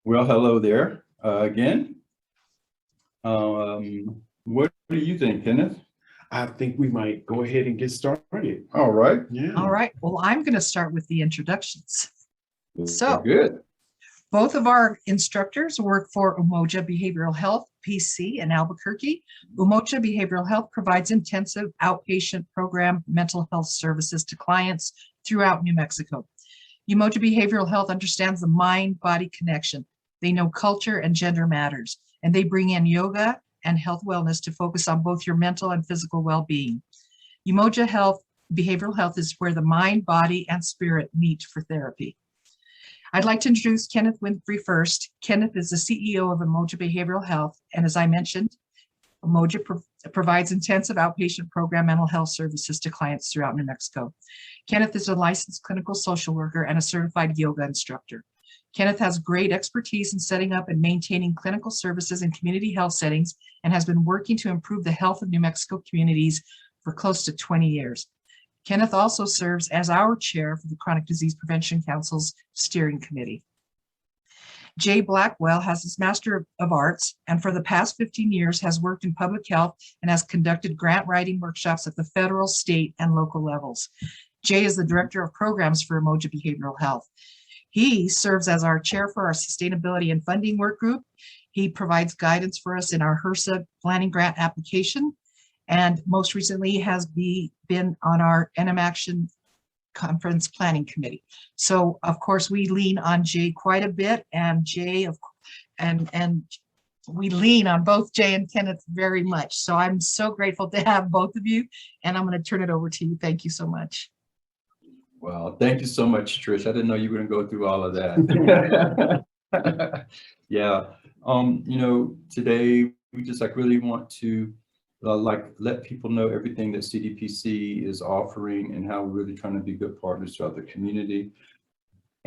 Well, hello there again. What do you think, Kenneth? I think we might go ahead and get started. All right. Yeah. All right. Well, I'm going to start with the introductions. So- Good. Both of our instructors work for Umoja Behavioral Health, PC, in Albuquerque. Umoja Behavioral Health provides intensive outpatient program mental health services to clients throughout New Mexico. Umoja Behavioral Health understands the mind-body connection. They know culture and gender matters, and they bring in yoga and health wellness to focus on both your mental and physical well-being. Umoja Behavioral Health is where the mind, body, and spirit meet for therapy. I'd like to introduce Kenneth Winfrey first. Kenneth is the CEO of Umoja Behavioral Health, and as I mentioned, Umoja provides intensive outpatient program mental health services to clients throughout New Mexico. Kenneth is a licensed clinical social worker and a certified yoga instructor. Kenneth has great expertise in setting up and maintaining clinical services in community health settings and has been working to improve the health of New Mexico communities for close to 20 years. Kenneth also serves as our chair for the Chronic Disease Prevention Council's steering committee. Jay Blackwell has his Master of Arts and for the past 15 years has worked in public health and has conducted grant writing workshops at the federal, state, and local levels. Jay is the Director of Programs for Umoja Behavioral Health. He serves as our chair for our Sustainability and Funding Work Group. He provides guidance for us in our HRSA planning grant application, and most recently has been on our NM Action Conference Planning Committee. So of course we lean on Jay quite a bit, and Jay and we lean on both Jay and Kenneth very much. So I'm so grateful to have both of you, and I'm going to turn it over to you. Thank you so much. Well, thank you so much, Trish. I didn't know you were going to go through all of that. Yeah. Today we just really want to let people know everything that CDPC is offering and how we're really trying to be good partners throughout the community.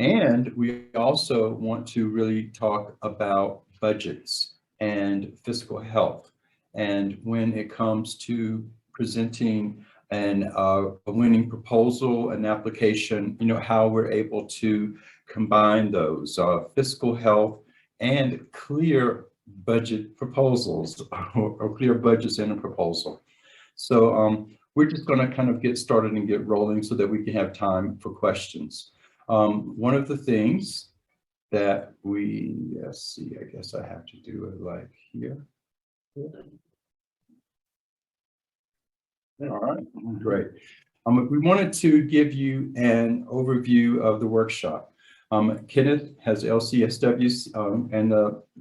And we also want to really talk about budgets and fiscal health. And when it comes to presenting a winning proposal, an application, how we're able to combine those fiscal health and clear budget proposals or clear budgets in a proposal. So we're just going to kind of get started and get rolling so that we can have time for questions. One of the things that let's see, I guess I have to do it like here. All right, great. We wanted to give you an overview of the workshop. Kenneth has LCSW and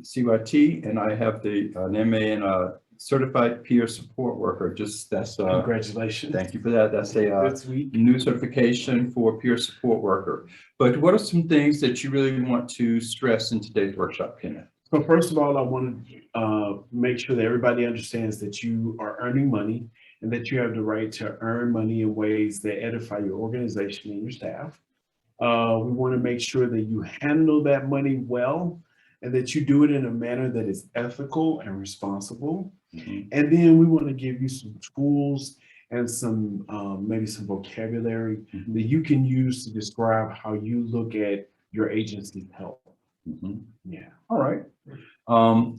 CYT, and I have an MA and a certified peer support worker. Congratulations. Thank you for that. That's a new certification for peer support worker. But what are some things that you really want to stress in today's workshop, Kenneth? So first of all, I want to make sure that everybody understands that you are earning money and that you have the right to earn money in ways that edify your organization and your staff. We want to make sure that you handle that money well and that you do it in a manner that is ethical and responsible. Mm-hmm. And then we want to give you some tools and some maybe some vocabulary mm-hmm. that you can use to describe how you look at your agency's health. Mm-hmm. Yeah. All right.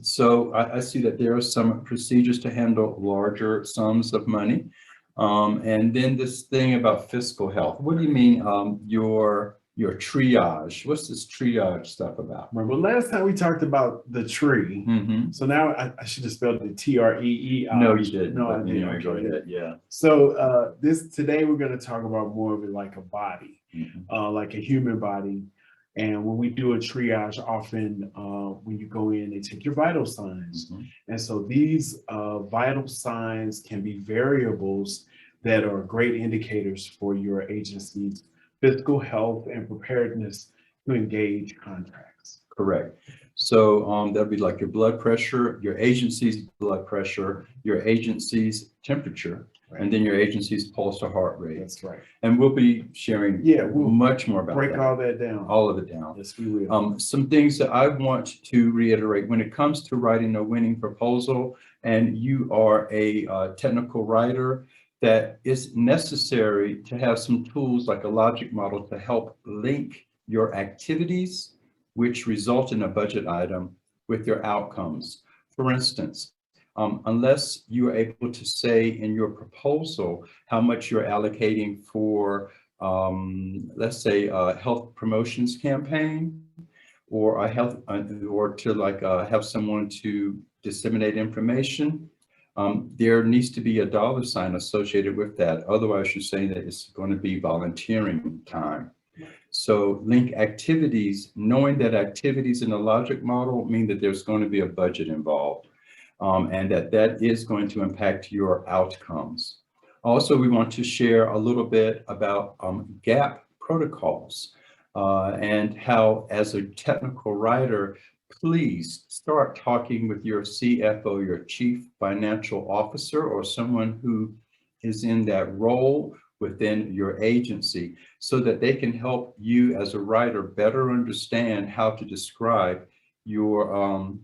So I see that there are some procedures to handle larger sums of money. And then this thing about fiscal health. What do you mean your triage? What's this triage stuff about? Remember last time we talked about the tree. Mm-hmm. So now I should have spelled the TREE. No, you didn't. No, I didn't. Okay. Go ahead. Yeah. So today we're going to talk about more of it like a body, mm-hmm. Like a human body. And when we do a triage, often when you go in, they take your vital signs. Mm-hmm. And so these vital signs can be variables that are great indicators for your agency's fiscal health and preparedness to engage contracts. Correct. So that'll be like your blood pressure, your agency's blood pressure, your agency's temperature, right. And then your agency's pulse or heart rate. That's right. And we'll be sharing we'll much more about break that. all that down. All of it down. Yes, we will. Some things that I want to reiterate when it comes to writing a winning proposal, and you are a technical writer, that it's necessary to have some tools like a logic model to help link your activities which result in a budget item with their outcomes. For instance, unless you are able to say in your proposal how much you're allocating for, let's say, a health promotions campaign, or a health, or to like have someone to disseminate information, there needs to be a dollar sign associated with that. Otherwise, you're saying that it's going to be volunteering time. So link activities, knowing that activities in the logic model mean that there's going to be a budget involved, and that is going to impact your outcomes. Also, we want to share a little bit about gap protocols and how, as a technical writer, please start talking with your CFO, your chief financial officer, or someone who is in that role within your agency, so that they can help you as a writer better understand how to describe your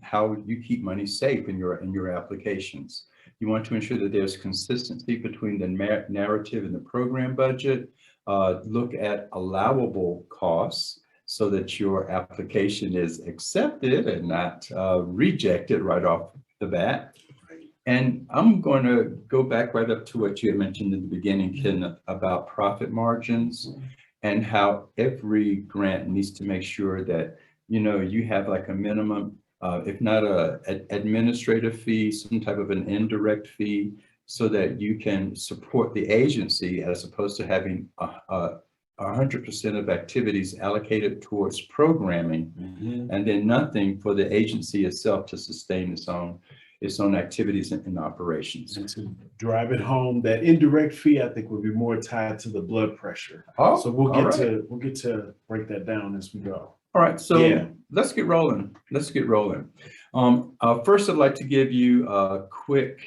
how you keep money safe in your applications. You want to ensure that there's consistency between the narrative and the program budget. Look at allowable costs so that your application is accepted and not rejected right off the bat. And I'm going to go back right up to what you had mentioned in the beginning, Kenneth, about profit margins and how every grant needs to make sure that, you know, you have like a minimum, if not an administrative fee, some type of an indirect fee, so that you can support the agency as opposed to having 100% of activities allocated towards programming, and then nothing for the agency itself to sustain its own activities and operations. And to drive it home, that indirect fee, I think, would be more tied to the blood pressure. Oh, so we'll get to break that down as we go. All right, so yeah, let's get rolling. Let's get rolling. First, I'd like to give you a quick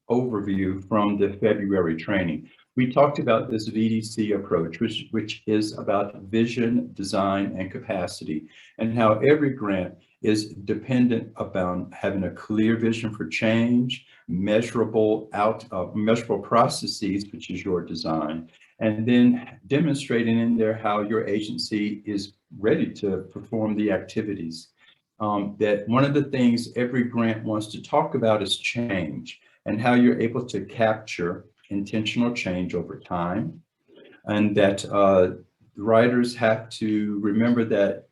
overview from the February training. We talked about this VDC approach, which is about vision, design, and capacity, and how every grant is dependent upon having a clear vision for change, measurable processes, which is your design, and then demonstrating in there how your agency is ready to perform the activities. That one of the things every grant wants to talk about is change, and how you're able to capture intentional change over time, and that writers have to remember that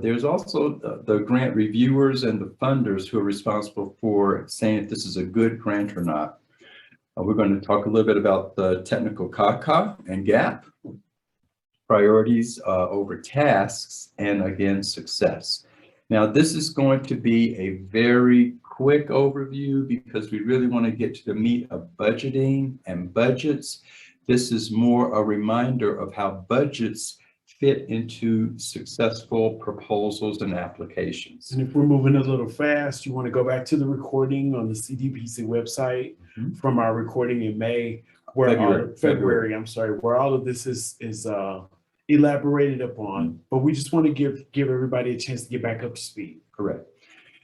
there's also the grant reviewers and the funders who are responsible for saying if this is a good grant or not. We're going to talk a little bit about the technical CACA and gap, priorities over tasks, and again, success. Now, this is going to be a very quick overview because we really want to get to the meat of budgeting and budgets. This is more a reminder of how budgets fit into successful proposals and applications. And if we're moving a little fast, you want to go back to the recording on the CDPC website from our recording in May, where February, I'm sorry, where all of this is elaborated upon, but we just want to give everybody a chance to get back up to speed. Correct.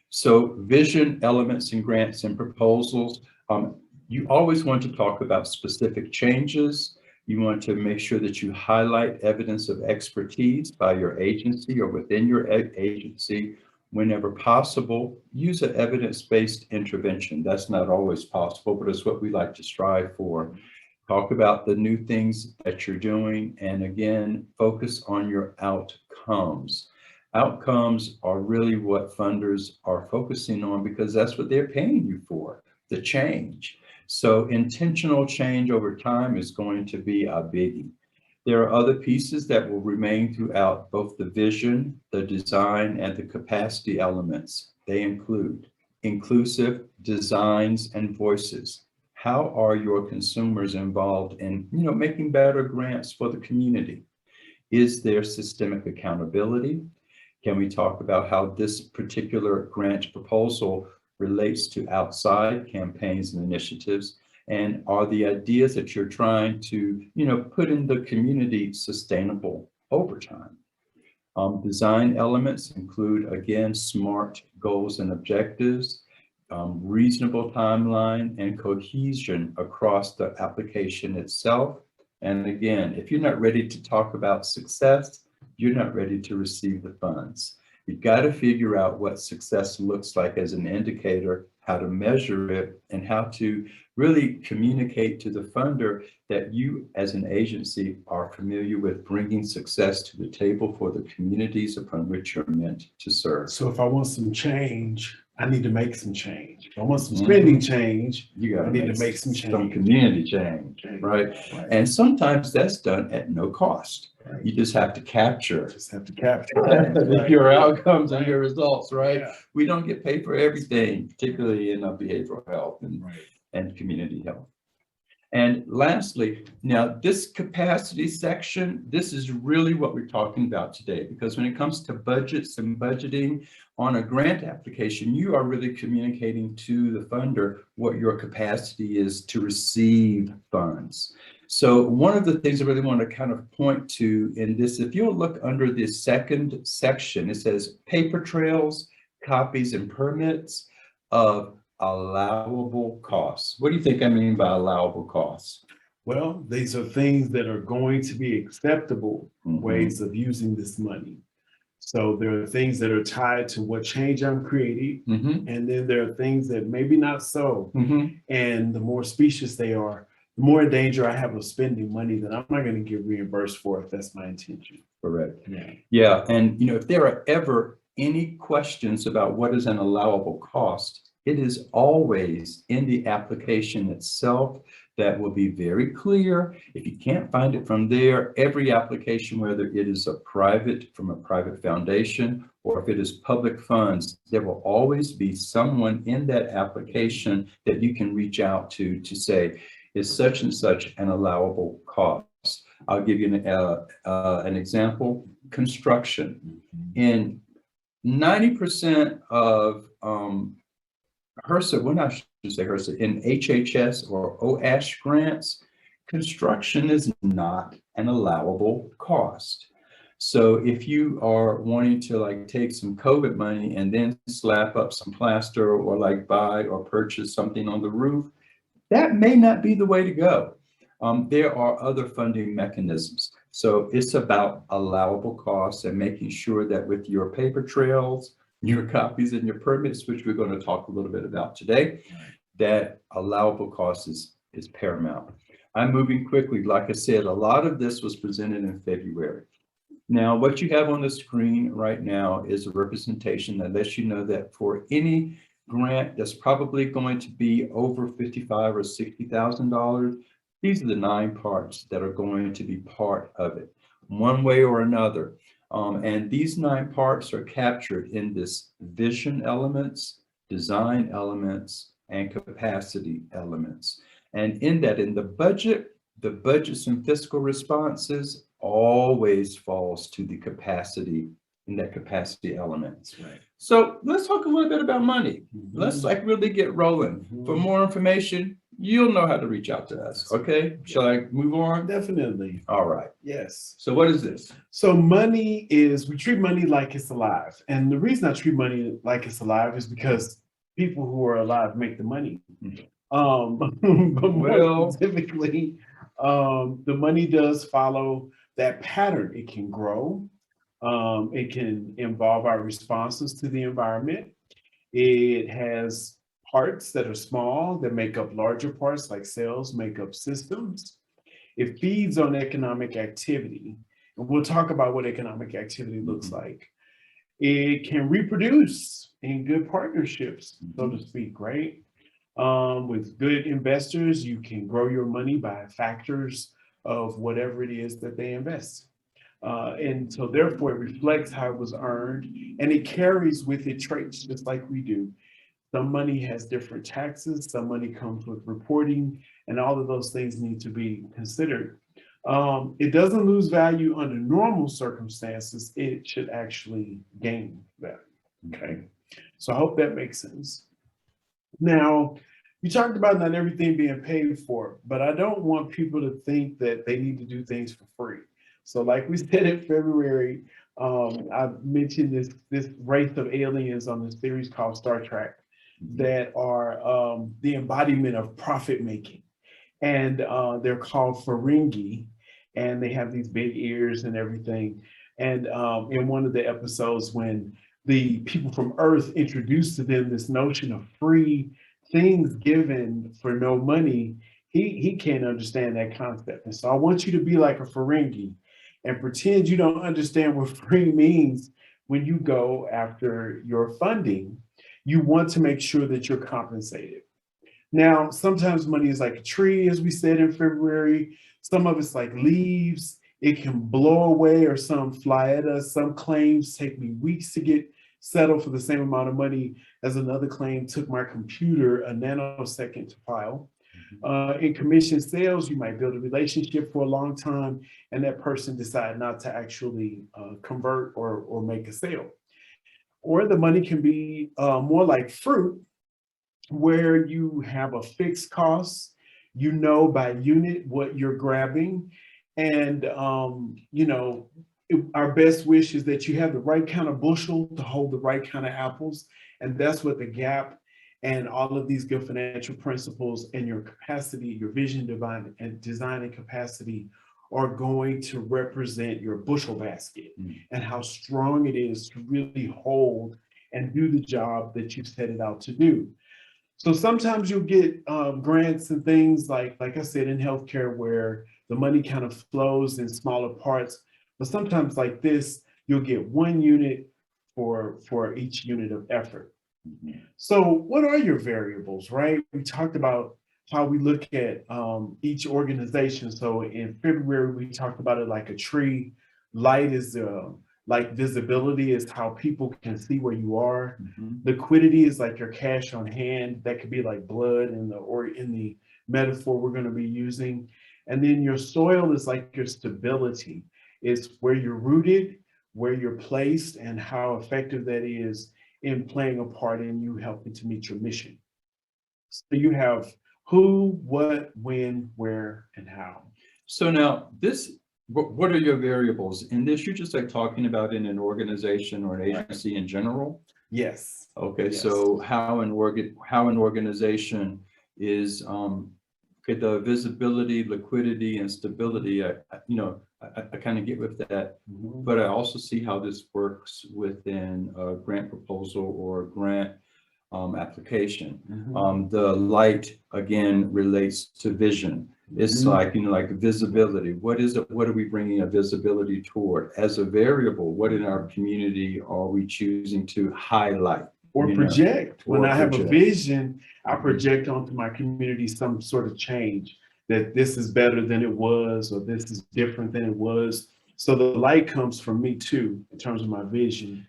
So vision, elements, and grants and proposals. You always want to talk about specific changes. You want to make sure that you highlight evidence of expertise by your agency or within your agency. Whenever possible, use an evidence-based intervention. That's not always possible, but it's what we like to strive for. Talk about the new things that you're doing, and again, focus on your outcomes. Outcomes are really what funders are focusing on because that's what they're paying you for, the change. So intentional change over time is going to be a biggie. There are other pieces that will remain throughout both the vision, the design, and the capacity elements. They include inclusive designs and voices. How are your consumers involved in, making better grants for the community? Is there systemic accountability? Can we talk about how this particular grant proposal relates to outside campaigns and initiatives? And are the ideas that you're trying to, put in the community sustainable over time? Design elements include, again, SMART goals and objectives, reasonable timeline, and cohesion across the application itself. And again, if you're not ready to talk about success, you're not ready to receive the funds. You've got to figure out what success looks like as an indicator, how to measure it, and how to really communicate to the funder that you as an agency are familiar with bringing success to the table for the communities upon which you're meant to serve. So if I want some change, I need to make some change. If I want some spending change, You got I need to make some change. community change, right? Right. And sometimes that's done at no cost. Right. You just have to capture Just have to capture your outcomes and your results, right? Yeah. We don't get paid for everything, particularly in behavioral health Right. and community health. And lastly, now this capacity section, this is really what we're talking about today, because when it comes to budgets and budgeting on a grant application, you are really communicating to the funder what your capacity is to receive funds. So one of the things I really want to kind of point to in this, if you'll look under the second section, it says paper trails, copies, and permits of allowable costs. What do you think I mean by allowable costs? Well, these are things that are going to be acceptable Mhm. ways of using this money. So there are things that are tied to what change I'm creating, Mm-hmm. and then there are things that maybe not so. Mm-hmm. And the more specious they are, the more in danger I have of spending money that I'm not going to get reimbursed for if that's my intention. Correct. Yeah. Yeah, and if there are ever any questions about what is an allowable cost, it is always in the application itself. That will be very clear. If you can't find it from there, every application, whether it is from a private foundation, or if it is public funds, there will always be someone in that application that you can reach out to say, is such and such an allowable cost? I'll give you an example. Construction. In 90% of HRSA, well, not should say HRSA, in HHS or OASH grants, construction is not an allowable cost. So if you are wanting to take some COVID money and then slap up some plaster or buy or purchase something on the roof, that may not be the way to go. There are other funding mechanisms. So it's about allowable costs and making sure that with your paper trails, your copies and your permits, which we're going to talk a little bit about today, that allowable cost is paramount. I'm moving quickly. Like I said, a lot of this was presented in February. Now, what you have on the screen right now is a representation that lets you know that for any grant that's probably going to be over $55,000 or $60,000, these are the 9 parts that are going to be part of it, one way or another. And these 9 parts are captured in this vision elements, design elements, and capacity elements. And in the budgets and fiscal responses always falls to the capacity, in that capacity elements. Right. So let's talk a little bit about money. Mm-hmm. Let's really get rolling. Mm-hmm. For more information, you'll know how to reach out to us. Okay. Shall I move on? Definitely. All right. Yes. So what is this? So we treat money like it's alive. And the reason I treat money like it's alive is because people who are alive make the money. But more specifically, the money does follow that pattern. It can grow. It can involve our responses to the environment. It has parts that are small that make up larger parts, like cells make up systems. It feeds on economic activity. And we'll talk about what economic activity looks like. It can reproduce in good partnerships, so to speak, right? With good investors, you can grow your money by factors of whatever it is that they invest. And so therefore it reflects how it was earned, and it carries with it traits just like we do. Some money has different taxes, some money comes with reporting, and all of those things need to be considered. It doesn't lose value under normal circumstances. It should actually gain value, okay? So I hope that makes sense. Now, we talked about not everything being paid for, but I don't want people to think that they need to do things for free. So like we said in February, I mentioned this race of aliens on this series called Star Trek that are the embodiment of profit making. And they're called Ferengi, and they have these big ears and everything. And in one of the episodes when the people from Earth introduced to them this notion of free things given for no money, he can't understand that concept. And so I want you to be like a Ferengi and pretend you don't understand what free means when you go after your funding. You want to make sure that you're compensated. Now, sometimes money is like a tree, as we said in February. Some of it's like leaves. It can blow away or some fly at us. Some claims take me weeks to get settled for the same amount of money as another claim took my computer a nanosecond to file. In commission sales, you might build a relationship for a long time and that person decide not to actually convert or make a sale. Or the money can be more like fruit, where you have a fixed cost, you know by unit what you're grabbing, and our best wish is that you have the right kind of bushel to hold the right kind of apples, and that's what the gap and all of these good financial principles and your capacity, your vision, design and capacity are going to represent your bushel basket and how strong it is to really hold and do the job that you've set it out to do. So sometimes you'll get grants and things like I said, in healthcare, where the money kind of flows in smaller parts. But sometimes like this, you'll get one unit for each unit of effort. So what are your variables, right? We talked about how we look at each organization. So in February, we talked about it like a tree. Light is like visibility is how people can see where you are. Liquidity is like your cash on hand. That could be like blood in the metaphor we're going to be using. And then your soil is like your stability. It's where you're rooted, where you're placed, and how effective that is in playing a part in you helping to meet your mission. So you have who, what, when, where, and how. So now what are your variables in this? You're just like talking about in an organization or an agency in general? Yes. Okay, Yes. so how an organization is, okay, the visibility, liquidity, and stability, I kind of get with that, but I also see how this works within a grant proposal or grant application. The light, again, relates to vision. It's like, like visibility. What is it? What are we bringing a visibility toward? As a variable, what in our community are we choosing to highlight? Or project. When I have a vision, I Mhm. project onto my community some sort of change, that this is better than it was, or this is different than it was. So the light comes from me too, in terms of my vision,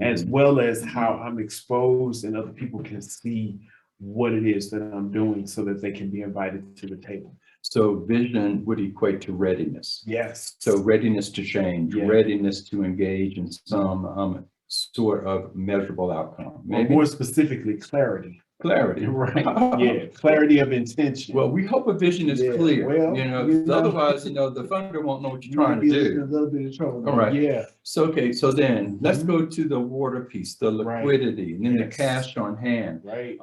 as well as how I'm exposed and other people can see what it is that I'm doing so that they can be invited to the table. So vision would equate to readiness. Yes. So readiness to change, Yeah. readiness to engage in some sort of measurable outcome. Maybe more specifically, clarity. clarity. Right. Yeah. Clarity of intention. Well, we hope a vision is clear. Well, otherwise, the funder won't know what you're trying to do. A little bit of trouble. All right. Yeah. So okay. So then let's go to the water piece, the liquidity, and then the cash on hand. Right.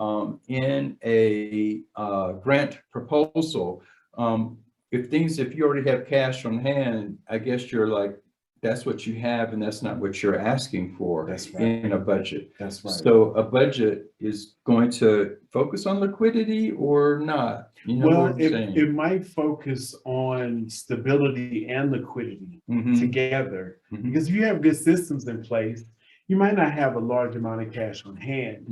In a grant proposal, if you already have cash on hand, I guess you're like, that's what you have, and that's not what you're asking for. That's right. In a budget. That's right. So a budget is going to focus on liquidity or not? Well, it might focus on stability and liquidity together, because if you have good systems in place, you might not have a large amount of cash on hand,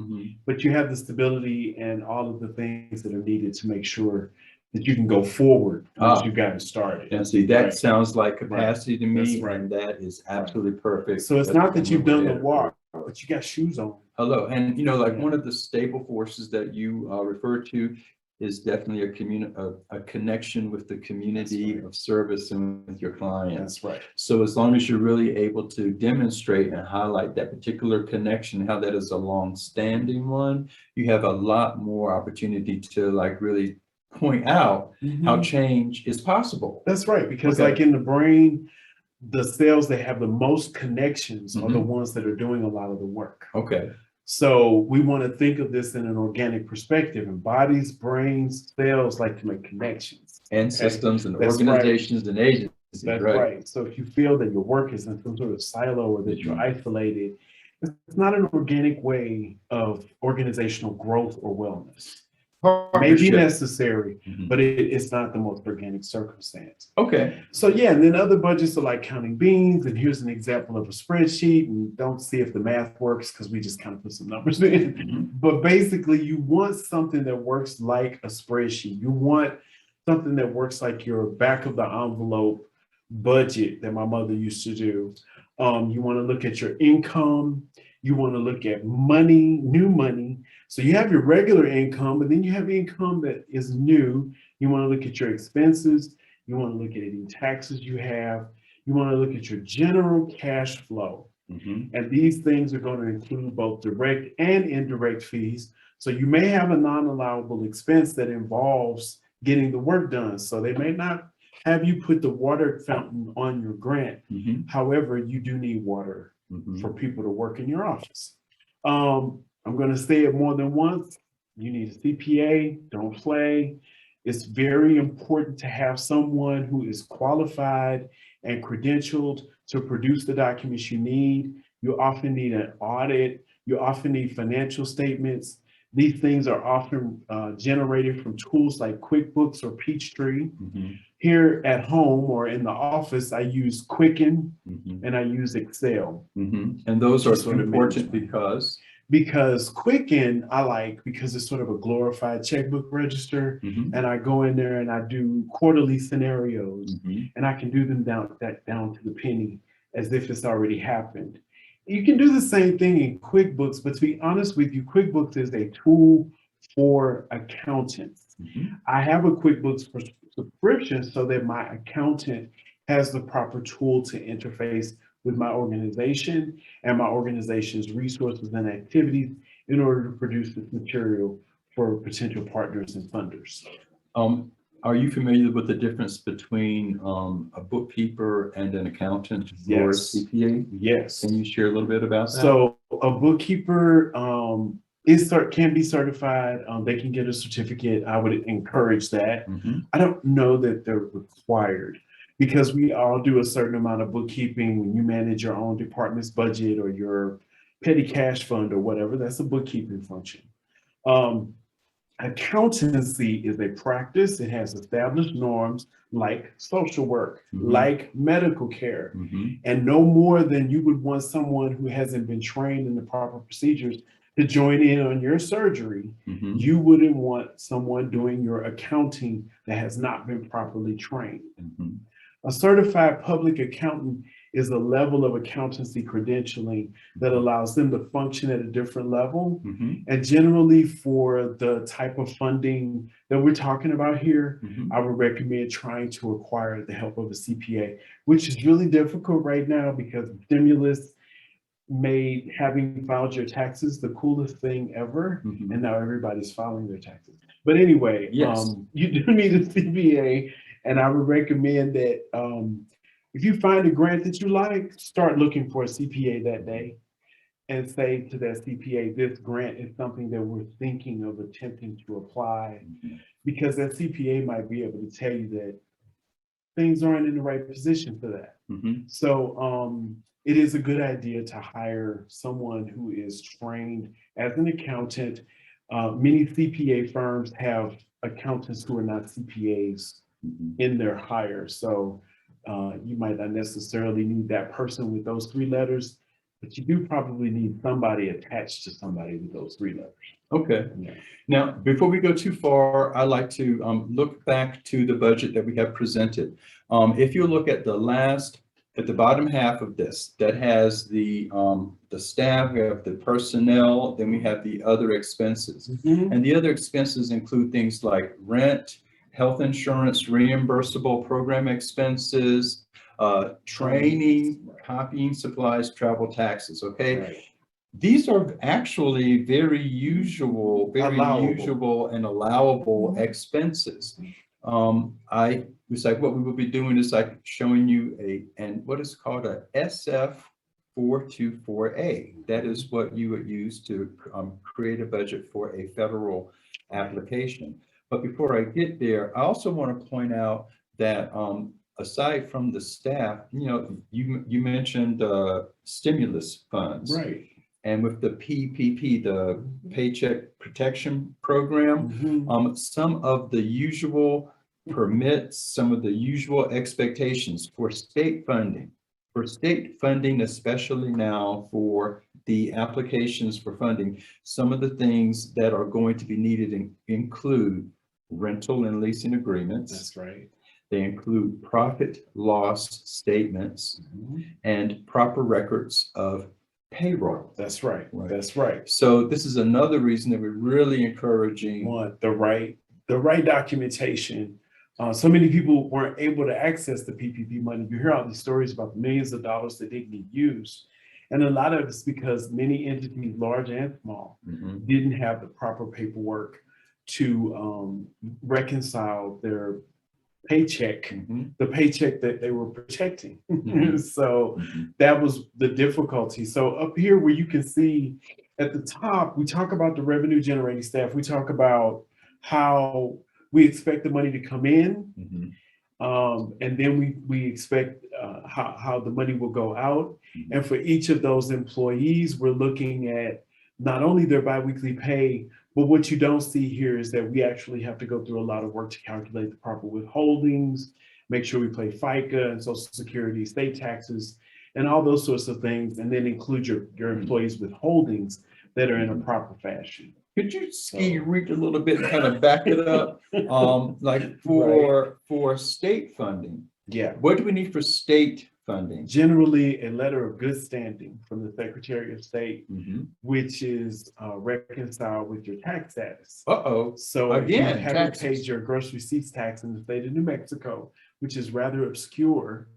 but you have the stability and all of the things that are needed to make sure that you can go forward once you've gotten started. And see, that sounds like capacity to me, right. and that is absolutely perfect. So it's not that you've done the walk, but you got shoes on. Hello, and one of the stable forces that you refer to is definitely a connection with the community of service and with your clients. That's right. So as long as you're really able to demonstrate and highlight that particular connection, how that is a long-standing one, you have a lot more opportunity to really point out how change is possible. That's right, because like in the brain, the cells that have the most connections are the ones that are doing a lot of the work. Okay. So we want to think of this in an organic perspective, and bodies, brains, cells like to make connections. And systems and organizations and agencies. That's right. So if you feel that your work is in some sort of silo or that you're isolated, it's not an organic way of organizational growth or wellness. May be Partnership. necessary, Mhm. but it's not the most organic circumstance. Okay. So yeah, and then other budgets are like counting beans, and here's an example of a spreadsheet, and don't see if the math works because we just kind of put some numbers in. Mhm. But basically, you want something that works like a spreadsheet. You want something that works like your back of the envelope budget that my mother used to do. You want to look at your income. You want to look at money, new money. So you have your regular income, but then you have income that is new. You want to look at your expenses. You want to look at any taxes you have. You want to look at your general cash flow. Mhm. And these things are going to include both direct and indirect fees. So you may have a non-allowable expense that involves getting the work done. So they may not have you put the water fountain on your grant. Mhm. However, you do need water Mhm. for people to work in your office. I'm going to say it more than once. You need a CPA, don't play. It's very important to have someone who is qualified and credentialed to produce the documents you need. You often need an audit. You often need financial statements. These things are often generated from tools like QuickBooks or Peachtree. Mhm. Here at home or in the office, I use Quicken Mhm. and I use Excel. Mhm. And those Just are sort of important manage because. Because Quicken, I like because it's sort of a glorified checkbook register. Mhm. And I go in there and I do quarterly scenarios Mhm. and I can do them down to the penny as if it's already happened. You can do the same thing in QuickBooks, but to be honest with you, QuickBooks is a tool for accountants. Mhm. I have a QuickBooks subscription so that my accountant has the proper tool to interface with my organization and my organization's resources and activities in order to produce this material for potential partners and funders. Um, are you familiar with the difference between a bookkeeper and an accountant or Yes. CPA? Yes. Can you share a little bit about that? So a bookkeeper can be certified. They can get a certificate. I would encourage that. Mhm. I don't know that they're required because we all do a certain amount of bookkeeping when you manage your own department's budget or your petty cash fund or whatever. That's a bookkeeping function. Um, Accountancy is a practice. It has established norms like social work, Mhm. like medical care, Mhm. and no more than you would want someone who hasn't been trained in the proper procedures to join in on your surgery. Mhm. You wouldn't want someone doing your accounting that has not been properly trained. Mhm. A certified public accountant is a level of accountancy credentialing that allows them to function at a different level. Mhm. And generally for the type of funding that we're talking about here, Mhm. I would recommend trying to acquire the help of a CPA, which is really difficult right now because stimulus made having filed your taxes the coolest thing ever. Mhm. And now everybody's filing their taxes. But anyway, Yes. you do need a CPA. And I would recommend that if you find a grant that you like, start looking for a CPA that day and say to that CPA, this grant is something that we're thinking of attempting to apply, Mhm. because that CPA might be able to tell you that things aren't in the right position for that. Mhm. So it is a good idea to hire someone who is trained as an accountant. Many CPA firms have accountants who are not CPAs Mhm. in their hire. So you might not necessarily need that person with those three letters, but you do probably need somebody attached to somebody with those three letters. Okay. Yeah. Now, before we go too far, I like to look back to the budget that we have presented. If you look at at the bottom half of this, that has the staff, we have the personnel, then we have the other expenses. Mhm. And the other expenses include things like rent, health insurance, reimbursable program expenses, training, copying supplies, travel, taxes, okay? Right. These are actually very usual and allowable Mhm. expenses. It's like what we will be doing is like showing you what is called a SF 424A. That is what you would use to create a budget for a federal application. But before I get there, I also want to point out that aside from the staff, you mentioned stimulus funds. Right. and with the PPP, the Paycheck Protection Program, Mhm. some of the usual permits, some of the usual expectations for state funding. For state funding, especially now for the applications for funding, some of the things that are going to be needed include rental and leasing agreements. That's right. They include profit loss statements Mhm. and proper records of payroll. That's right. Right. That's right. So this is another reason that we're really encouraging. Want the right documentation. So many people weren't able to access the PPP money. You hear all these stories about the millions of dollars that didn't get used. And a lot of it's because many entities, large and small, Mhm. didn't have the proper paperwork to reconcile their paycheck, Mhm. the paycheck that they were protecting. Mhm. So Mhm. that was the difficulty. So up here where you can see at the top, we talk about the revenue generating staff. We talk about how we expect the money to come in. Mhm. And then we expect how the money will go out. Mhm. And for each of those employees, we're looking at not only their biweekly pay, but what you don't see here is that we actually have to go through a lot of work to calculate the proper withholdings, make sure we pay FICA and Social Security, state taxes, and all those sorts of things, and then include your employees' withholdings that are in a proper fashion. Could you reach a little bit and kind of back it up? Like Right. for state funding, Yeah. what do we need for state funding? Generally, a letter of good standing from the Secretary of State, Mhm. which is reconciled with your tax status. Uh-oh. So if you Again, haven't taxes. paid your gross receipts tax in the state of New Mexico, which is rather obscure.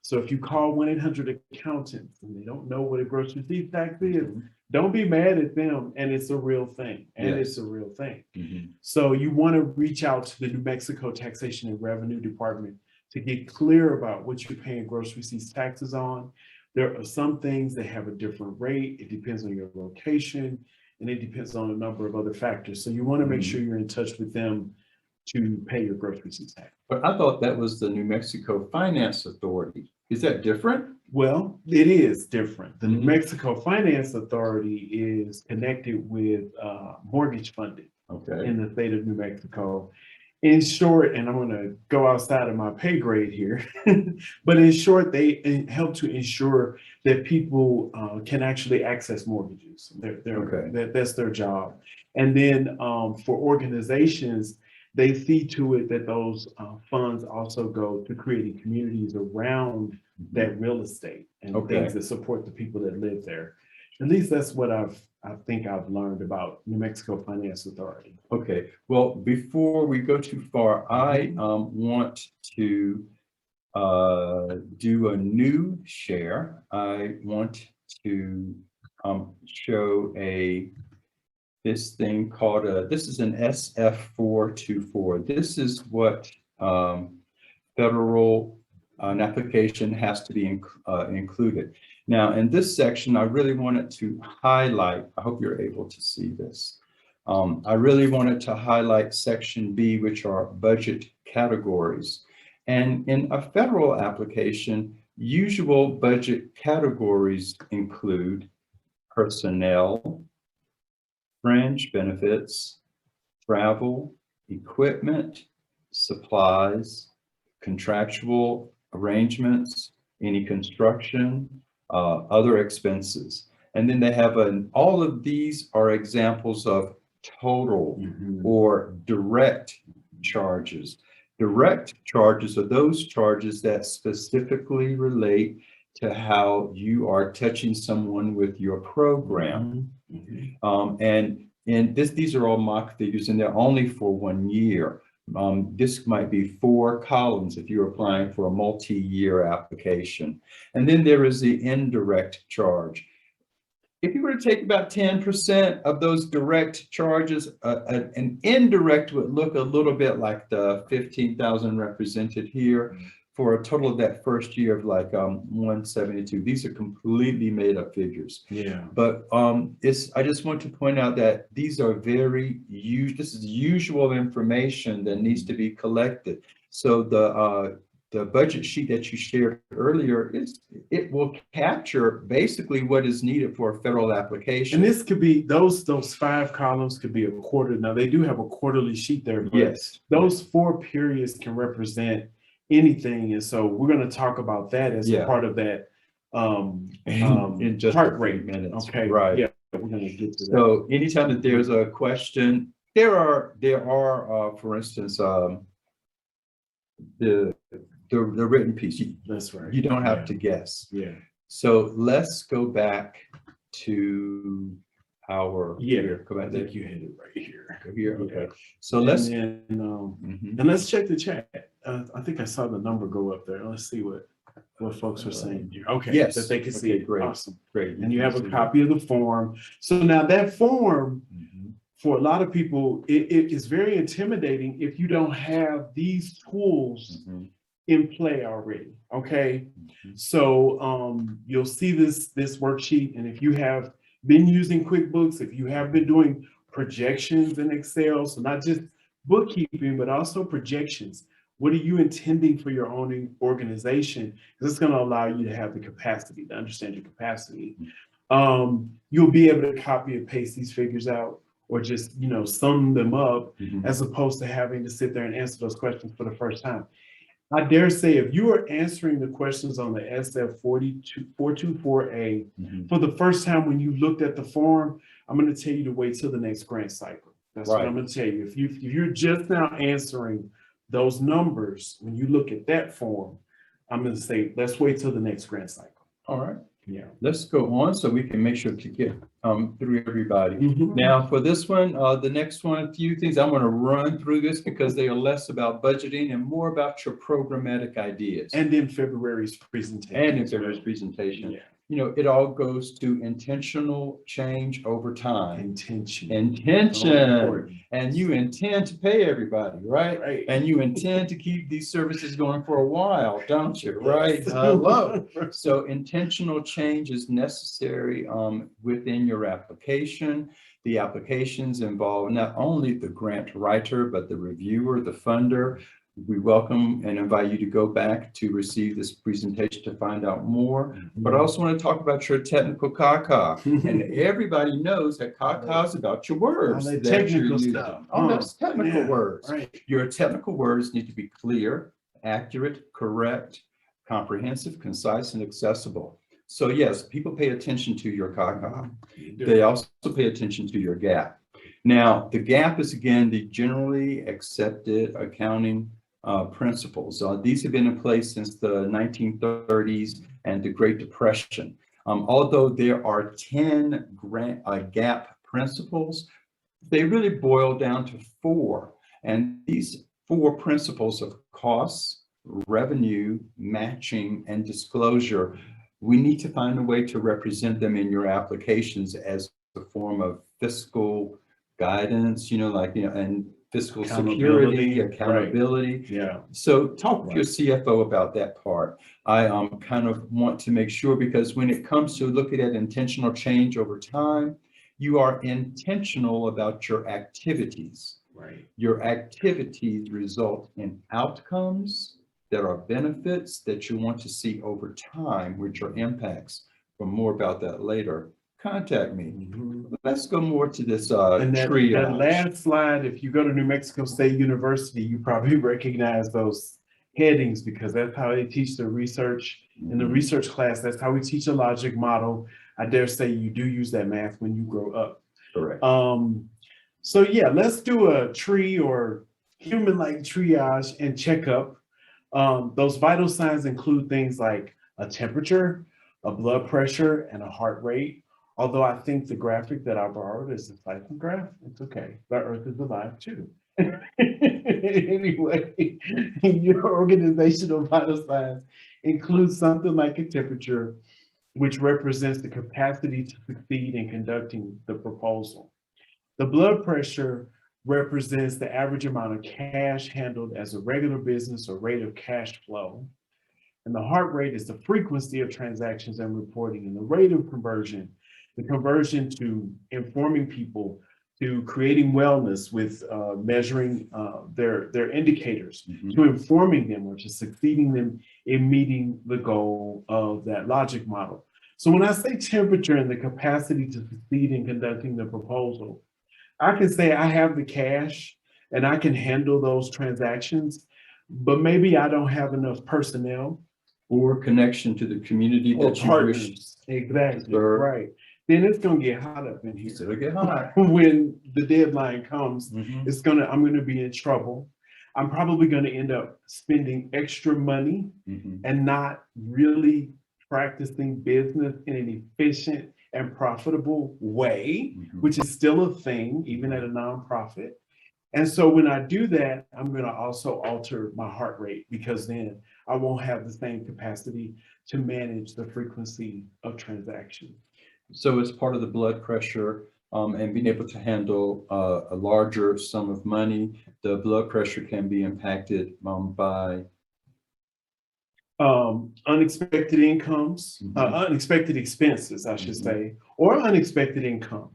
So if you call 1-800-ACCOUNTANT and they don't know what a gross receipts tax is, Mhm. don't be mad at them. And it's a real thing. And Yes. it's a real thing. Mhm. So you want to reach out to the New Mexico Taxation and Revenue Department to get clear about what you're paying gross receipts taxes on. There are some things that have a different rate. It depends on your location and it depends on a number of other factors. So you want to make sure you're in touch with them to pay your gross receipts tax. But I thought that was the New Mexico Finance Authority. Is that different? Well, it is different. The New Mhm. Mexico Finance Authority is connected with mortgage funding Okay. in the state of New Mexico. In short, and I'm going to go outside of my pay grade here, but in short, they help to ensure that people can actually access mortgages. Okay. That's their job. And then for organizations, they see to it that those funds also go to creating communities around that real estate and Okay. things that support the people that live there. At least that's what I think I've learned about New Mexico Finance Authority. Okay, well, before we go too far, I want to do a new share. I want to show this thing called this is an SF424. This is what federal an application has to be included. Now, in this section, I really wanted to highlight, I hope you're able to see this. I really wanted to highlight section B, which are budget categories. And in a federal application, usual budget categories include personnel, fringe benefits, travel, equipment, supplies, contractual arrangements, any construction, other expenses. And then they have all of these are examples of total or direct charges. Direct charges are those charges that specifically relate to how you are touching someone with your program. And these are all mock figures and they're only for 1 year. This might be 4 columns if you're applying for a multi-year application. And then there is the indirect charge. If you were to take about 10% of those direct charges, an indirect would look a little bit like the 15,000 represented here for a total of that first year of like 172. These are completely made up figures. Yeah. But I just want to point out that these are this is usual information that needs to be collected. So the the budget sheet that you shared earlier it will capture basically what is needed for a federal application. And this could be, those 5 columns could be a quarter. Now, they do have a quarterly sheet there, but Yes. those 4 periods can represent anything. And so we're going to talk about that as a part of that in just heart a rate. few minutes. Okay. Right. Yeah, we're going to get to that. So anytime that there's a question, there are for instance, the written piece. That's right. You don't have to guess. Yeah. So let's go back to our Go back I there. think you hit it right here. Here. Yeah. Okay. So let's And, Mhm. and let's check the chat. I think I saw the number go up there. Let's see what folks are saying here. Okay. Yes. That they can see Okay, it. great. Awesome. great. And you can have a see copy of the form. So now that form, Mhm. for a lot of people, it is very intimidating if you don't have these tools Mhm. in play already. Okay. Mhm. So you'll see this worksheet. And if you have been using QuickBooks, if you have been doing projections in Excel, so not just bookkeeping, but also projections, what are you intending for your own organization? This is going to allow you to have the capacity to understand your capacity. You'll be able to copy and paste these figures out, or just, sum them up, Mhm. as opposed to having to sit there and answer those questions for the first time. I dare say, if you are answering the questions on the SF 424A Mhm. for the first time when you looked at the form, I'm going to tell you to wait till the next grant cycle. That's what I'm going to tell you. If you're just now answering those numbers, when you look at that form, I'm going to say, let's wait till the next grant cycle. All right. Yeah. Let's go on so we can make sure to get through everybody. Mhm. Now for this one, the next one, a few things I want to run through this because they are less about budgeting and more about your programmatic ideas. And in February's presentation. Presentation. Yeah. It all goes to intentional change over time. Intention. Intention. And you intend to pay everybody, right? Right. And you intend to keep these services going for a while, don't you? Right? Yes. I love it. So intentional change is necessary within your application. The applications involve not only the grant writer, but the reviewer, the funder. We welcome and invite you to go back to receive this presentation to find out more. But I also want to talk about your technical CACA. And everybody knows that CACA is about your words. All that that you're technical using. stuff. Oh, that's technical Yeah, words. right. Your technical words need to be clear, accurate, correct, comprehensive, concise, and accessible. So yes, people pay attention to your CACA. They also pay attention to your GAAP. Now, the GAAP is, again, the generally accepted accounting principles. These have been in place since the 1930s and the Great Depression. Although there are 10 GAAP principles, they really boil down to 4. And these 4 principles of costs, revenue, matching, and disclosure, we need to find a way to represent them in your applications as a form of fiscal guidance, and fiscal security, accountability. Right. Yeah. So talk with your CFO about that part. I kind of want to make sure, because when it comes to looking at intentional change over time, you are intentional about your activities. Right. Your activities result in outcomes that are benefits that you want to see over time, which are impacts. But more about that later. Contact me. Mm-hmm. Let's go more to this And that triage. last slide, if you go to New Mexico State University, you probably recognize those headings, because that's how they teach the research. In the research class, that's how we teach a logic model. I dare say you do use that math when you grow up. Correct. So yeah, let's do a tree or human-like triage and checkup. Those vital signs include things like a temperature, a blood pressure, and a heart rate. Although I think the graphic that I borrowed is a Python graph. It's okay. The Earth is alive too. Anyway, your organizational vital signs include something like a temperature, which represents the capacity to succeed in conducting the proposal. The blood pressure represents the average amount of cash handled as a regular business or rate of cash flow. And the heart rate is the frequency of transactions and reporting, and the rate of conversion, the conversion to informing people to creating wellness with measuring their indicators, Mhm. to informing them or to succeeding them in meeting the goal of that logic model. So when I say temperature and the capacity to succeed in conducting the proposal, I can say I have the cash and I can handle those transactions, but maybe I don't have enough personnel Or connection to the community or that you wish partners. Exactly, serve. right. Then it's gonna get hot up in here. to get hot. When the deadline comes, Mhm. I'm gonna be in trouble. I'm probably gonna end up spending extra money Mhm. and not really practicing business in an efficient and profitable way, Mhm. which is still a thing, even at a nonprofit. And so when I do that, I'm going to also alter my heart rate because then I won't have the same capacity to manage the frequency of transaction. So as part of the blood pressure and being able to handle a larger sum of money, the blood pressure can be impacted by Unexpected incomes, unexpected expenses, I should say, or unexpected income.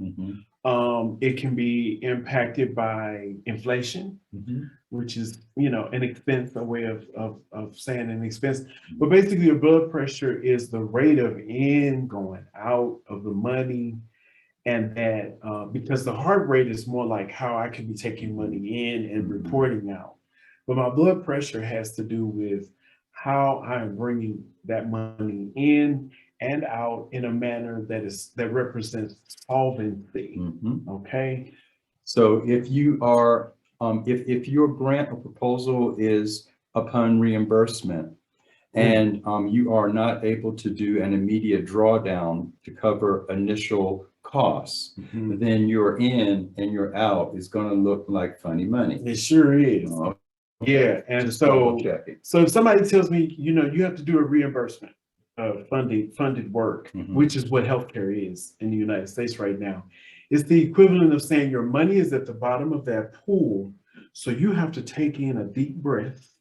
Mhm. It can be impacted by inflation, Mhm. which is, an expense, a way of saying an expense. But basically, your blood pressure is the rate of in, going out of the money. And that because the heart rate is more like how I can be taking money in and reporting out. But my blood pressure has to do with how I'm bringing that money in and out in a manner that represents solvency. Mhm. Okay. So if you are, if your grant or proposal is upon reimbursement and you are not able to do an immediate drawdown to cover initial costs, Mhm. then your in and your out is going to look like funny money. It sure is. Okay. Yeah. And Just so, double checking. so if somebody tells me, you have to do a reimbursement of funded work, Mhm. which is what healthcare is in the United States right now, it's the equivalent of saying your money is at the bottom of that pool. So you have to take in a deep breath,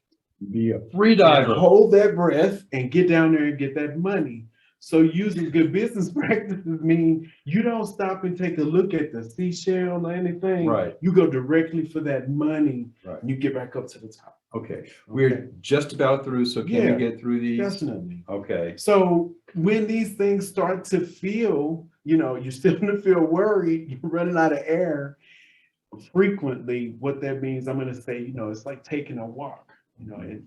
Be a free and diver. hold that breath and get down there and get that money. So using good business practices mean you don't stop and take a look at the seashell or anything. Right. You go directly for that money. Right. And you get back up to the top. Okay. We're just about through, so can Yeah, we get through these? Definitely. Okay. So when these things start to feel, you're still gonna feel worried, you're running out of air. Frequently, what that means, I'm gonna say, it's like taking a walk.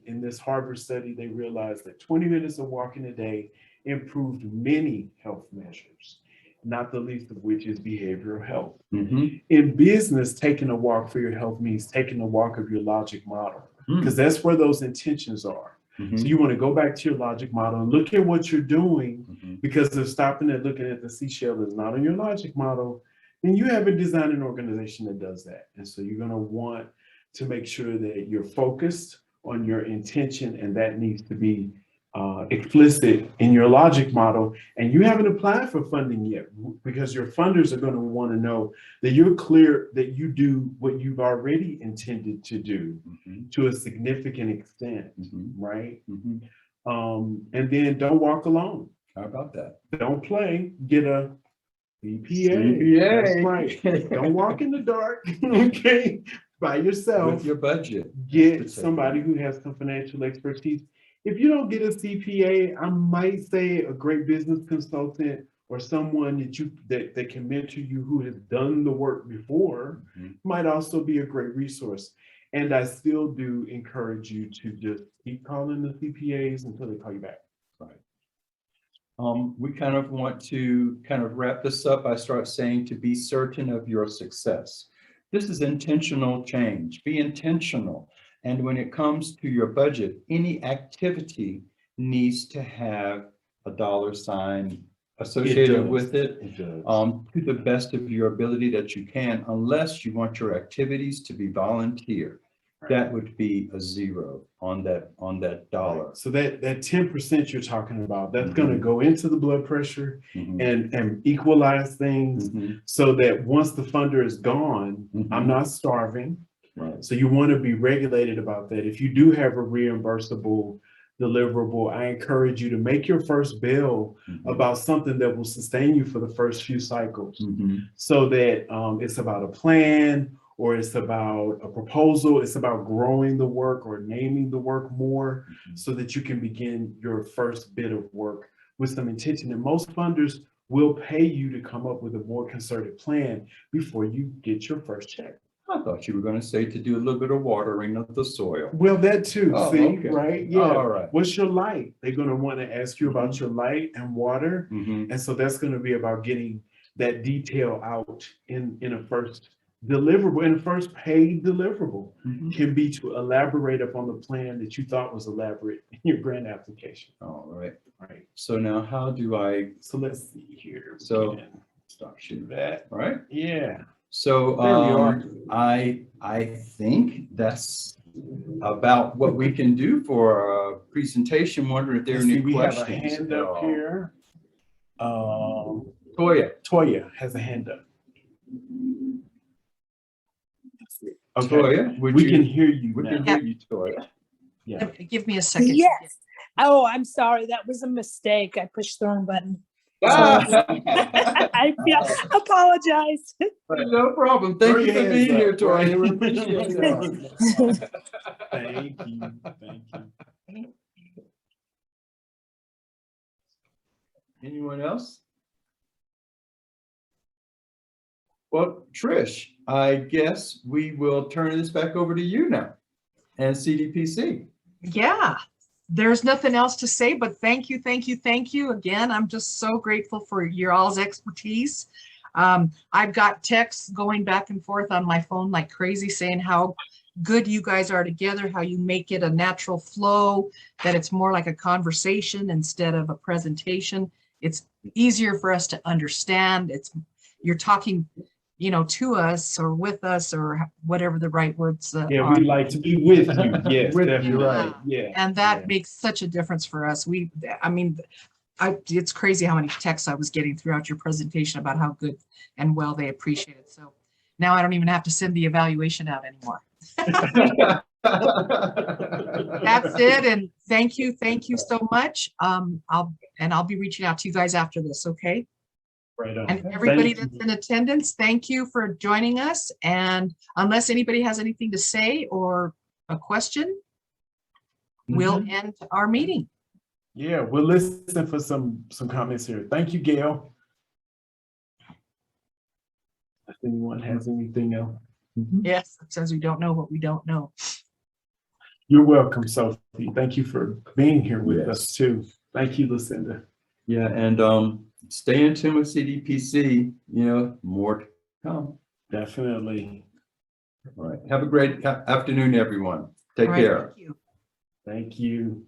In this Harvard study, they realized that 20 minutes of walking a day improved many health measures, not the least of which is behavioral health. Mhm. In business, taking a walk for your health means taking a walk of your logic model, because that's where those intentions are. So you want to go back to your logic model and look at what you're doing, because if stopping and looking at the seashell is not on your logic model, then you haven't designed an organization that does that. And so you're going to want to make sure that you're focused on your intention, and that needs to be explicit in your logic model. And you haven't applied for funding yet, because your funders are going to want to know that you're clear that you do what you've already intended to do to a significant extent, right? And then don't walk alone. How about that? Don't play. Get a CPA. That's right. Don't walk in the dark, okay, by yourself. With your budget. Get somebody who has some financial expertise. If you don't get a CPA, I might say a great business consultant or someone that can mentor you who has done the work before might also be a great resource. And I still do encourage you to just keep calling the CPAs until they call you back. Right. We kind of want to wrap this up. I start saying to be certain of your success. This is intentional change. Be intentional. And when it comes to your budget, any activity needs to have a dollar sign associated with it, to the best of your ability that you can, unless you want your activities to be volunteer. That would be a zero on that dollar. Right. So that 10% you're talking about, that's going to go into the blood pressure and equalize things so that once the funder is gone, I'm not starving. Right. So you want to be regulated about that. If you do have a reimbursable deliverable, I encourage you to make your first bill about something that will sustain you for the first few cycles. So that it's about a plan, or it's about a proposal, it's about growing the work or naming the work more, so that you can begin your first bit of work with some intention. And most funders will pay you to come up with a more concerted plan before you get your first check. I thought you were going to say to do a little bit of watering of the soil. Well, that too, Oh, see, okay. right? Yeah. All right. What's your light? They're going to want to ask you about your light and water. And so that's going to be about getting that detail out in a first deliverable, in a first paid deliverable. Can be to elaborate upon the plan that you thought was elaborate in your grant application. All right. Right. So now how do I So let's see here. So- Again, stop shooting? that. All right. Yeah. So There we are. I think that's about what we can do for a presentation. Wondering if there are Let's see, any we have questions. a hand at up all. here. Toya. Toya has a hand up. Okay, Toya, would we you, can hear you we now. can hear you, Toya. Yeah. Give me a second. Yes. Oh, I'm sorry. That was a mistake. I pushed the wrong button. I apologize. No problem. Thank Throw you your for hands being here, up, Toya. right? We appreciate that. Thank you. Thank you. Anyone else? Well, Trish, I guess we will turn this back over to you now and CDPC. Yeah, there's nothing else to say, but thank you, thank you, thank you. Again, I'm just so grateful for your all's expertise. I've got texts going back and forth on my phone like crazy saying how good you guys are together, how you make it a natural flow, that it's more like a conversation instead of a presentation. It's easier for us to understand. You're talking, to us or with us or whatever the right words Yeah, are. we'd like to be with you. Yes, With you, definitely. right. Yeah. And that yeah. makes such a difference for us. It's crazy how many texts I was getting throughout your presentation about how good and well they appreciate it. So now I don't even have to send the evaluation out anymore. That's it. And thank you so much. I'll be reaching out to you guys after this. Okay. Right on. And everybody Thank that's in attendance, thank you for joining us. And unless anybody has anything to say or a question, we'll end our meeting. Yeah, we'll listen for some comments here. Thank you, Gail. If anyone has anything else. Yes, it says we don't know what we don't know. You're welcome, Sophie. Thank you for being here with Yes. us too. Thank you, Lucinda. Yeah, and stay in tune with CDPC, more to come. Definitely. All right. Have a great afternoon, everyone. Take All right, care. thank you. Thank you.